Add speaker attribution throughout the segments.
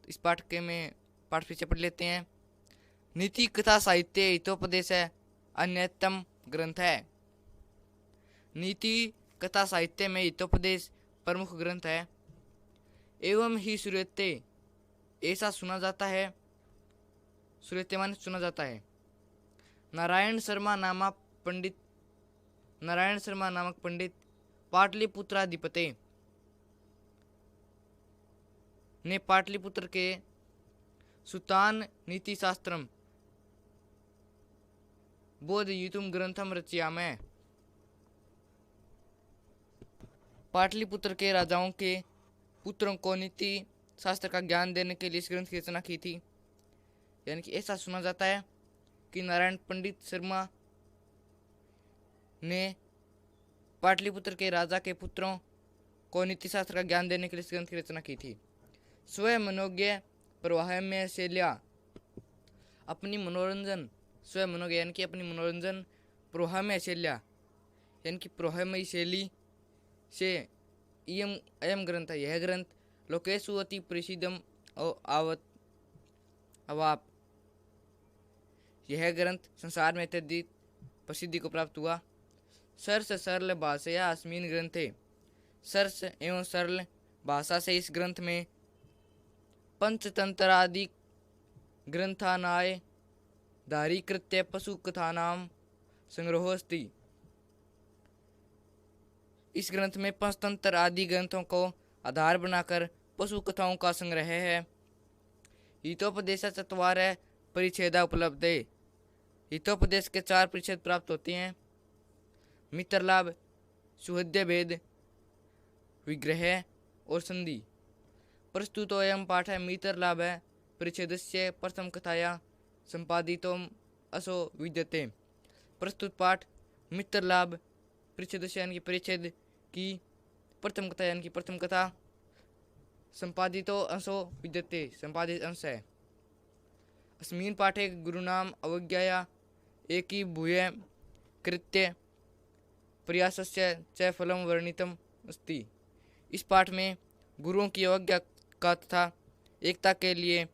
Speaker 1: इस पाठ के में पाठ फिर से पढ़ लेते हैं। नीति कथा साहित्य हितोपदेश है अन्यतम ग्रंथ है। नीति कथा साहित्य में हितोपदेश प्रमुख ग्रंथ है। एवं ही श्रूयते ऐसा सुना जाता है, श्रूयते माने सुना जाता है। नारायण शर्मा नामक पंडित पाटलिपुत्राधिपति ने पाटलिपुत्र के सुतान नीति शास्त्रम बोधयितुम ग्रंथम रचयामः। पाटलिपुत्र के राजाओं के पुत्रों को नीति शास्त्र का ज्ञान देने के लिए इस ग्रंथ की रचना की थी। यानी कि ऐसा सुना जाता है कि नारायण पंडित शर्मा ने पाटलिपुत्र के राजा के पुत्रों को नीति शास्त्र का ज्ञान देने के लिए इस ग्रंथ की रचना की थी। स्वयं मनोज्ञ प्रवाह में शैल्या अपनी मनोरंजन यानी कि अपनी मनोरंजन प्रवाह में शैल्या यानी कि प्रवाहमयी शैली से अयम ग्रंथ है, यह ग्रंथ लोकेशु अति प्रसिद्धम अवाप, यह ग्रंथ संसार में अत्यधिक प्रसिद्धि को प्राप्त हुआ। सरस सरल भाषया अस्मिन् ग्रंथे, सरस एवं सरल भाषा से इस ग्रंथ में पंचतंत्रादि ग्रंथानाय धारीकृत्य पशु कथानाम संग्रहो अस्ति। इस ग्रंथ में पंचतंत्र आदि ग्रंथों को आधार बनाकर पशु कथाओं का संग्रह है। हितोपदेश चत्वार परिच्छेदा उपलब्ध है। हितोपदेश के 4 परिच्छेद प्राप्त होते हैं। मित्र लाभ, सुहृदय भेद, विग्रह और संधि। प्रस्तुत अयम पाठ है मित्र लाभ है परिच्छेदस्य प्रथम कथाया संपादितों असो विद्यते। प्रस्तुत पाठ मित्र लाभ परिच्छेदस्य यानी कि परिच्छेद की प्रथम कथा यानी कि प्रथम कथा संपादितो अंशो विद्यते, संपादित अंश है। अस्मिन् पाठे गुरुनाम अवज्ञाया एकीभूय कृत्य प्रयासस्य च फलं वर्णितम् अस्ति। इस पाठ में गुरुओं की अवज्ञा का तथा एकता के लिए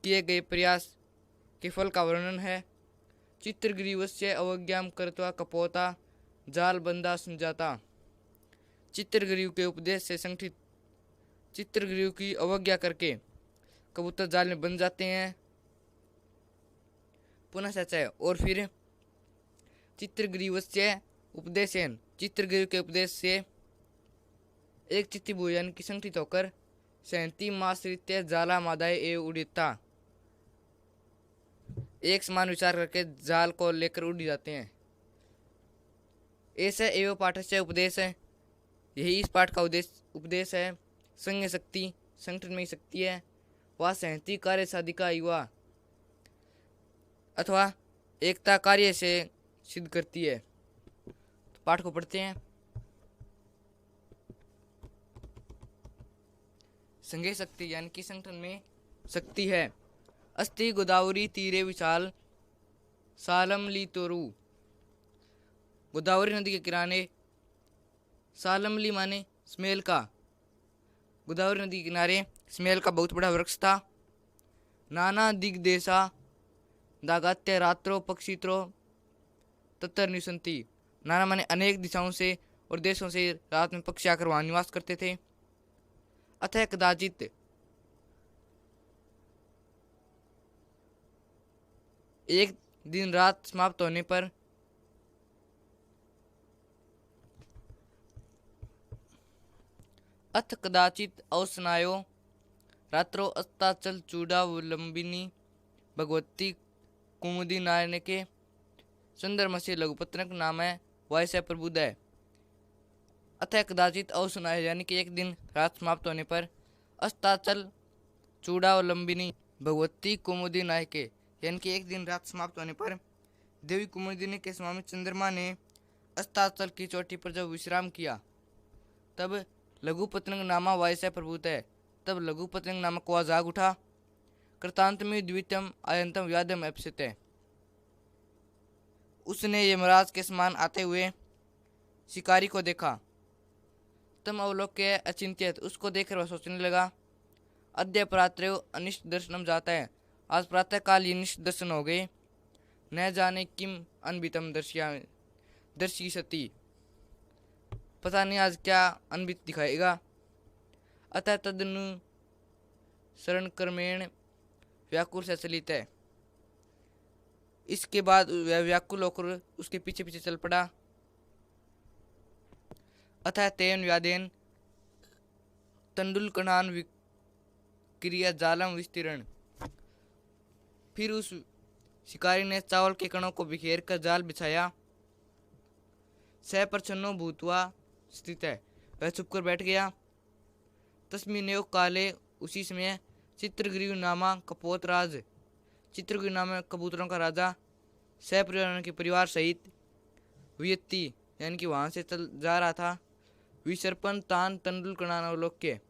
Speaker 1: किए गए प्रयास के फल का वर्णन है। चित्रग्रीवस्य अवज्ञां कृत्वा कपोता जाल बंदा संजाता। चित्रग्रीव के उपदेश से संगठित चित्रग्रीव की अवज्ञा करके कबूतर जाल में बन जाते हैं। पुनः सच है। और फिर चित्रग्रीवस्य उपदेशेन, चित्रग्रीव के उपदेश से एक चित्तिभूय यानी कि संगठित होकर सहंती माश्रित्य जाला मादाय एवं उड़िता, एक समान विचार करके जाल को लेकर उड़ जाते हैं। ऐसा एवं पाठ से उपदेश है, यही इस पाठ का उपदेश है। संग शक्ति, संगठन में शक्ति है, वह सहंती कार्य साधिका युवा अथवा एकता कार्य से सिद्ध करती है। तो पाठ को पढ़ते हैं। संघे शक्ति यानी कि संगठन में शक्ति है। अस्ति गोदावरी तीरे विशाल सालमली तोरू। गोदावरी नदी के किनारे सालमली माने स्मेल का, गोदावरी नदी के किनारे स्मेल का बहुत बड़ा वृक्ष था। नाना दिग्देशा दागात्य रात्रो पक्षित्रो तत्र निवसन्ति। नाना माने अनेक दिशाओं से और देशों से रात में पक्षी आकर वहां निवास करते थे। अतः कदाचित एक दिन रात समाप्त होने पर अथ कदाचित अवसनायो रात्रो अस्ताचल चूड़ावलंबिनी भगवती कुमुदी नारायण के चंद्रमा से लघुपत्रक नाम है वैसे प्रबुदय। अतः कदाचित अवसनायो यानी कि एक दिन रात समाप्त होने पर अस्ताचल चूड़ावलंबिनी भगवती कुमुदी नायके यानी कि एक दिन रात समाप्त होने पर देवी कुमुदिनी के स्वामी चंद्रमा ने अस्ताचल की चोटी पर जब विश्राम किया तब लघुपत्रंग नामा वायस्य प्रभुत है। तब लघुपत्रंग नामक वह जाग उठा। कृतांत में द्वितीयम आयंतम व्याधम अप्सित है। उसने यमराज के समान आते हुए शिकारी को देखा। तम अवलोक के अचिंत्यत, उसको देखकर वह सोचने लगा अद्य प्रातः अनिष्ट दर्शनम जाता है। आज प्रातः काल ये निष्ठ दर्शन हो गए। न जाने किम अनबितम दर्शी सती, पता नहीं आज क्या अनबित दिखाएगा। अतः तदनु शरण क्रमेण व्याकुल से चलित है। इसके बाद वह व्याकुल होकर उसके पीछे पीछे चल पड़ा। अतः तेन व्यादेन तंडुल कणान क्रिया जालम विस्तीर्ण, फिर उस शिकारी ने चावल के कणों को बिखेर कर जाल बिछाया। सह प्रच्छन्नो भूतवा स्थित है, वह चुप कर बैठ गया। तस्मिन काले, उसी समय चित्रग्रीव नामा कपोतराज, चित्रग्रीव नाम कबूतरों का राजा सह परिवार के परिवार सहित वियत्ति यानी कि वहां से चल जा रहा था। विसर्पण तान तंडुल कणानवलोक्य,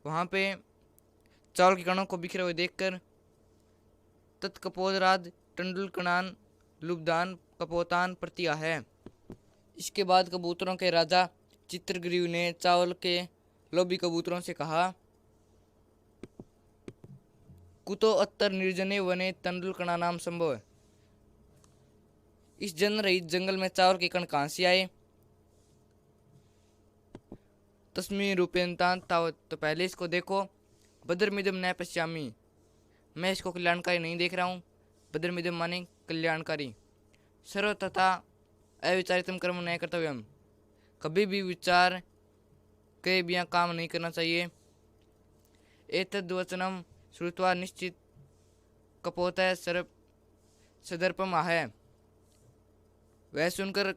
Speaker 1: वहां पे चावल के कणों को बिखरे हुए देखकर तत्कपोतराज टंडुल कणान लुब्धान कपोतान प्रति है। इसके बाद कबूतरों के राजा चित्रग्रीव ने चावल के लोभी कबूतरों से कहा, कुतो अत्तर निर्जने वने तंडुल कणा नाम संभव, इस जन रहित जंगल में चावल के कण कहां से आए। तस्मी रूपेन्तान तावत, तो पहले इसको देखो। बद्रमिदम न पश्यामी, मैं इसको कल्याणकारी नहीं देख रहा हूँ। बद्रमिदम माने कल्याणकारी। सर्व तथा अविचारितम कर्म न कर्तव्यम, कभी भी विचार के बिना काम नहीं करना चाहिए। एतद् वचनम श्रुत्वा निश्चित कपोतः सर्प सदर्पम है, वह सुनकर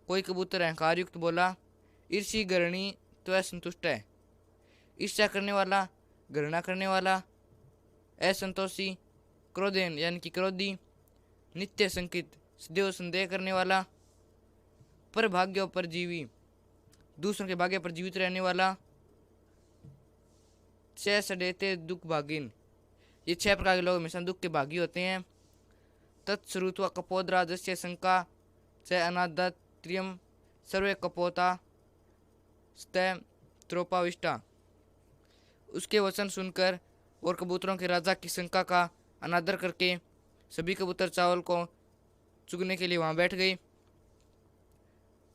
Speaker 1: कोई कबूतर अहंकार युक्त बोला, ईर्षि गरणी तो असंतुष्ट है। ईर्ष्या करने वाला, घृणा करने वाला, असंतोषी, क्रोधेन यानी कि क्रोधी, नित्य संकित सदैव संदेह करने वाला, पर भाग्य पर जीवी, दूसरों के भाग्य पर जीवित रहने वाला, छह सडेते दुख भागिन, ये 6 प्रकार के लोग हमेशा दुख के भागी होते हैं। तत्श्रुत्वा कपोतराजस्य शंका च अनादत्रियम सर्वे कपोता त्रोपाविष्टा, उसके वचन सुनकर और कबूतरों के राजा की शंका का अनादर करके सभी कबूतर चावल को चुगने के लिए वहां बैठ गए।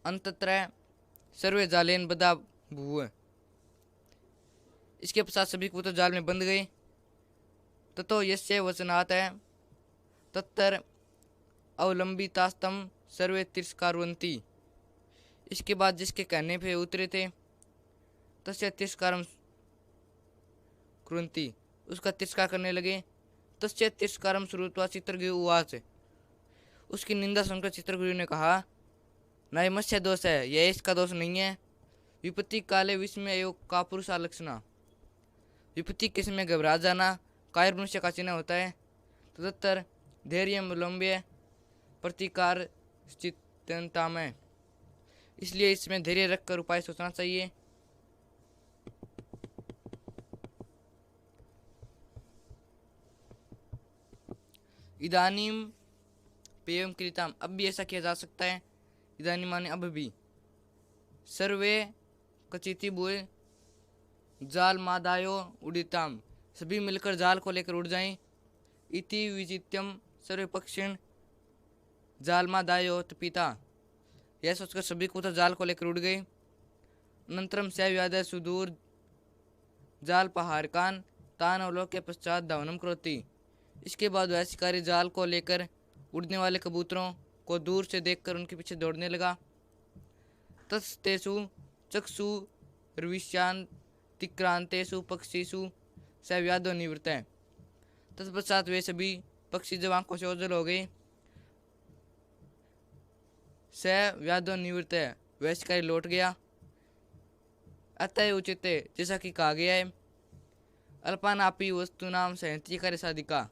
Speaker 1: अंतत्रय सर्वे जालेन बदा भूव, इसके पश्चात सभी कबूतर जाल में बंद गए। ततो यस्य वचनात् है तत्तर अवलंबितास्तम सर्वे तिरस्कारवंती, इसके बाद जिसके कहने पे उतरे थे तस्य तिरस्कारम कुर्वन्ति, उसका तिरस्कार करने लगे। तस्य तिरस्कारम श्रुत्वा चित्रग्रीव उवाच, उसकी निंदा सुनकर चित्रग्रीव ने कहा, नैमस्य दोष है, यह इसका दोष नहीं है। विपत्ति काले विस्मय योग का पुरुषा लक्षणा, विपत्ति के समय घबरा जाना कायर मनुष्य का चिन्ह होता है। तदुत्तर धैर्य विलंब्य प्रतिकार चिंता में, इसलिए इसमें धैर्य रखकर उपाय सोचना चाहिए। इदानीम पेयम कृताम, अब भी ऐसा किया जा सकता है। इदानी माने अब भी। सर्वे कचिति बुए जाल मादायो उड़िताम, सभी मिलकर जाल को लेकर उड़ जाएं। इति विचित्यम सर्वे पक्षिण जाल मादायो पिता, यह सोचकर सभी कबूतर जाल को लेकर उड़ गए। अनंतरम सव्याद सुदूर जाल पहाड़कान तान अवलोक के पश्चात धावनम करोति, इसके बाद वह शिकारी जाल को लेकर उड़ने वाले कबूतरों को दूर से देखकर उनके पीछे दौड़ने लगा। तत्स्तेषु चक्षु रविश्यांतिक्रांतेषु पक्षीषु सव्यादो निवृत्त है, तत्पश्चात वे सभी पक्षी जब आंखों से ओझल हो गए। स व्यादो निवृत्त है, वह शिकारी लौट गया। अतः उचित है, जैसा कि कहा गया है, अल्पानापि वस्तुनाम सहंती कार्य साधिका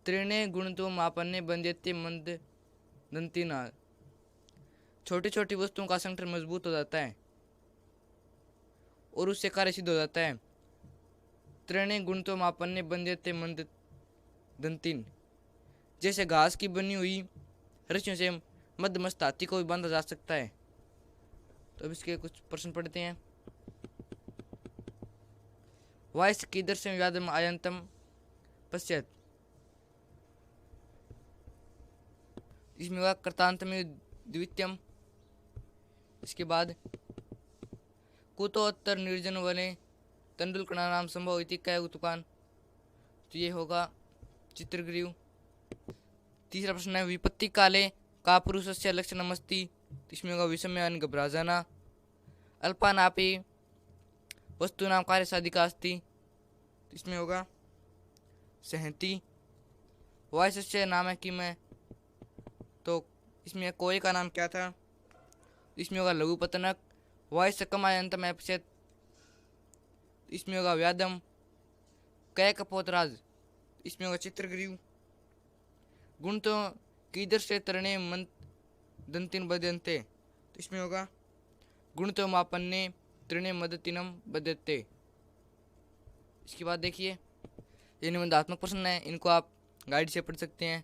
Speaker 1: त्रिणे गुणतो मापन्य बंध्यते मंद दंतिना, छोटी छोटी वस्तुओं का संगठन मजबूत हो जाता है और उससे कार्य सिद्ध हो जाता है। त्रिणे गुणतो मापन्य बंध्यते मंद दंतिन, जैसे घास की बनी हुई रस्सियों से मध्यमस्त हाथी को भी बांधा जा सकता है। तो अब इसके कुछ प्रश्न पढ़ते हैं। वाइस कीदृशं व्याधम् आयन्तं पश्यत्। इसमें होगा कृतान्तमेव द्वितीयम्। इसके बाद कुतोत्तर निर्जन वने तंडुलकणानां संभव इति कै उतुकान, तो ये होगा चित्रग्रीव। तीसरा प्रश्न है विपत्ति काले का पुरुषस्य लक्षणमस्ति, तो इसमें होगा विषम्य घबरा जाना। अल्पानापि वस्तूनां कार्यसाधिका अस्ति, तो इसमें होगा सहंति। वायसस्य नाम है किम है, तो इसमें कोय का नाम क्या था, इसमें होगा लघुपतनक। वायस कमायंतम अपश्यत, इसमें होगा व्यादम। कै कपोतराज, इसमें होगा चित्रग्रीव। गुण तो कीदृश तरणे मंत दंतिन बदंते, तो इसमें होगा गुण तो मापन्ने तृणे मदतिनम बदते। इसके बाद देखिए ये निबंधात्मक प्रश्न है, इनको आप गाइड से पढ़ सकते हैं।